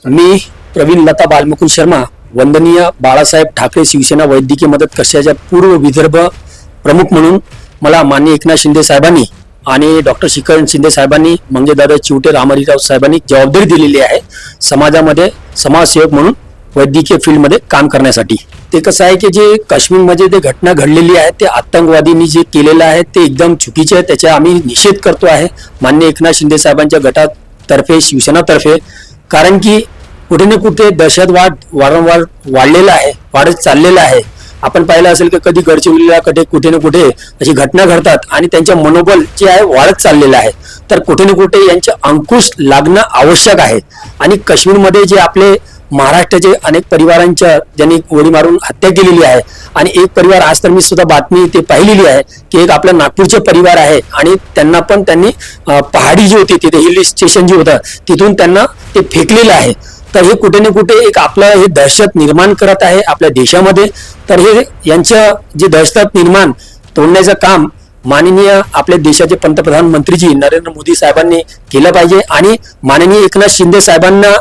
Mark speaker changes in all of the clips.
Speaker 1: मी प्रवीण लता बालमुकुंद शर्मा, वंदनीय बाळासाहेब ठाकरे शिवसेना वैद्यकीय मदत कक्षाच्या पूर्व विदर्भ प्रमुख म्हणून मला माननीय एकनाथ शिंदे साहेबांनी आणि डॉक्टर श्रीकांत शिंदे साहेबांनी, मंगेशदादा चिवटे, रामहरीराव साहेबांनी जबाबदारी दिलेली आहे समाजामध्ये समाजसेवक म्हणून वैद्यकीय फील्डमध्ये काम करण्यासाठी. ते कसं आहे की जे काश्मीरमध्ये जे घटना घडलेली आहे ते आतंकवादींनी जे केलेलं आहे ते एकदम चुकीचे आहे. त्याचा आम्ही निषेध करतो आहे माननीय एकनाथ शिंदे साहेबांच्या गटातर्फे, शिवसेनातर्फे. कारण की कुठे ना कुठे दहशतवाद वारंवार वाढलेला आहे, वाढत चाललेला आहे. आपण पाहिलं असेल की कधी गडचिरोलीला कुठे ना कुठे अशी घटना घडतात आणि त्यांच्या मनोबल जे आहे वाढत चाललेलं आहे. तर कुठे ना कुठे यांचे अंकुश लागणं आवश्यक आहे. आणि काश्मीरमध्ये जे आपले महाराष्ट्राचे अनेक परिवारांच्या ज्यांनी गोळी मारून हत्या केलेली आहे आणि एक परिवार, आज तर मी सुद्धा बातमी ते पाहिलेली आहे की एक आपल्या नागपूरचे परिवार आहे आणि त्यांना पण त्यांनी पहाडी जी होती तिथे हिल स्टेशन जे होतं तिथून त्यांना ते फेकलेलं आहे. तर हे कुठे ना कुठे एक आपलं हे दहशत निर्माण करत आहे आपल्या देशामध्ये. तर हे यांच्या जे दहशत निर्माण तोडण्याचं काम माननीय आपल्या देशाचे पंतप्रधान मंत्रीजी नरेंद्र मोदी साहेबांनी केलं पाहिजे. आणि माननीय एकनाथ शिंदे साहेबांना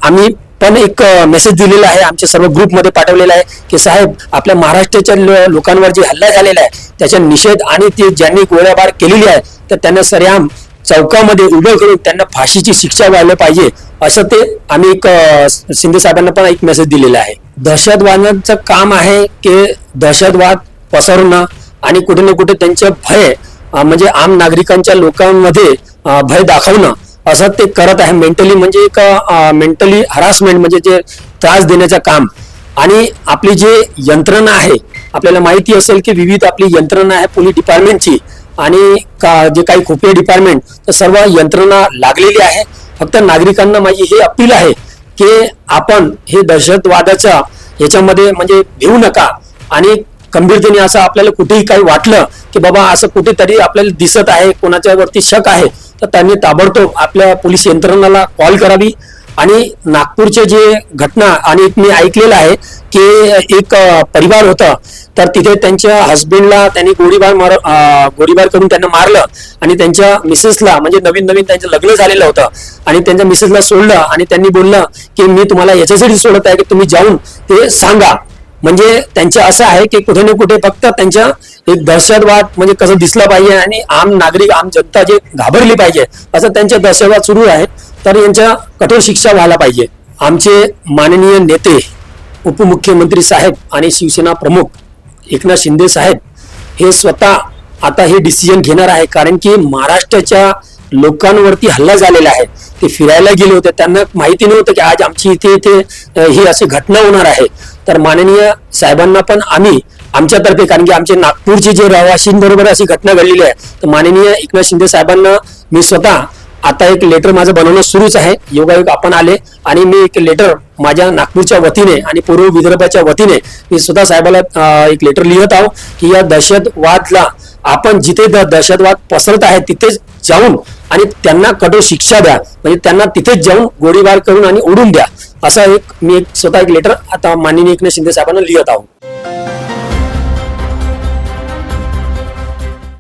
Speaker 1: आम्ही पण एक मेसेज दिलेला आहे, आमच्या सर्व ग्रुपमध्ये पाठवलेला आहे की साहेब, आपल्या महाराष्ट्राच्या लोकांवर जे हल्ला झालेला आहे त्याचा निषेध आणि ते ज्यांनी गोळीबार केलेली आहे तर त्यांना सरेआम चौकामध्ये उभं करून त्यांना फाशीची शिक्षा व्हायला पाहिजे, असं ते आम्ही एक शिंदे साहेबांना पण एक मेसेज दिलेला आहे. दहशतवादाचं काम आहे की दहशतवाद पसरवणं आणि कुठे ना कुठे त्यांचे भय म्हणजे आम नागरिकांच्या लोकांमध्ये भय दाखवणं असं ते करत आहे. मेंटली म्हणजे एक मेंटली हरासमेंट म्हणजे जे त्रास देण्याचं काम. आणि आपली जे यंत्रणा आहे, आपल्याला माहिती असेल की विविध आपली यंत्रणा आहे पोलीस डिपार्टमेंटची आणि जे काही खुफिया डिपार्टमेंट, तर सर्व यंत्रणा लागलेली आहे. फक्त नागरिकांना माझी हे अपील आहे की आपण हे दहशतवादाच्या याच्यामध्ये म्हणजे भिवू नका आणि गंभीरतेने असं आपल्याला कुठेही काही वाटलं की बाबा असं कुठेतरी आपल्याला दिसत आहे, कोणाच्या वरती शक आहे, तर त्यांनी ताबडतोब आपल्या पोलीस यंत्रणाला कॉल करावी. आणि नागपूरचे जे घटना आणि मी ऐकलेलं आहे की एक परिवार होता तर तिथे त्यांच्या हस्बंडला त्यांनी गोळीबार करून त्यांना मारलं आणि त्यांच्या मिसेसला म्हणजे नवीन त्यांचं लग्न झालेलं होतं आणि त्यांच्या मिसेसला सोडलं आणि त्यांनी बोललं की मी तुम्हाला याच्यासाठी सोडत आहे की तुम्ही जाऊन ते सांगा. म्हणजे त्यांचं असं आहे की कुठे ना कुठे फक्त त्यांच्या एक दहशतवाद म्हणजे कसं दिसलं पाहिजे आणि आम नागरिक, आम जनता जे घाबरली पाहिजे असं त्यांच्या दहशतवाद सुरू आहे. तर यांच्या कठोर शिक्षा व्हायला पाहिजे. आमचे माननीय नेते, उपमुख्यमंत्री साहेब आणि शिवसेना प्रमुख एकनाथ शिंदे साहेब हे स्वतः आता हे डिसिजन घेणार आहे. कारण की महाराष्ट्राच्या लोकांवरती हल्ला झालेला आहे. ते फिरायला गेले होते, त्यांना माहिती नव्हतं की आज आमची इथे ही अशी घटना होणार आहे. तर माननीय साहेबांना पण आम्ही आमच्यातर्फे, कारण की आमचे नागपूरचे जे रहिवाशींबरोबर अशी घटना घडलेली आहे, तर माननीय एकनाथ शिंदे साहेबांना मी स्वतः आता एक लेटर माझं बनवणं सुरूच आहे. योगायोग आपण आले आणि मी एक लेटर माझ्या नागपूरच्या वतीने आणि पूर्व विदर्भाच्या वतीने मी स्वतः साहेबाला एक लेटर लिहित आहो की या दहशतवादला आपण जिथे दहशतवाद पसरत आहे तिथेच जाऊन आणि त्यांना कठोर शिक्षा द्या, म्हणजे त्यांना तिथेच जाऊन गोळीबार करून आणि ओढून द्या. असा मी स्वतः एक लेटर आता माननीय एकनाथ शिंदे साहेबांना लिहित आहो.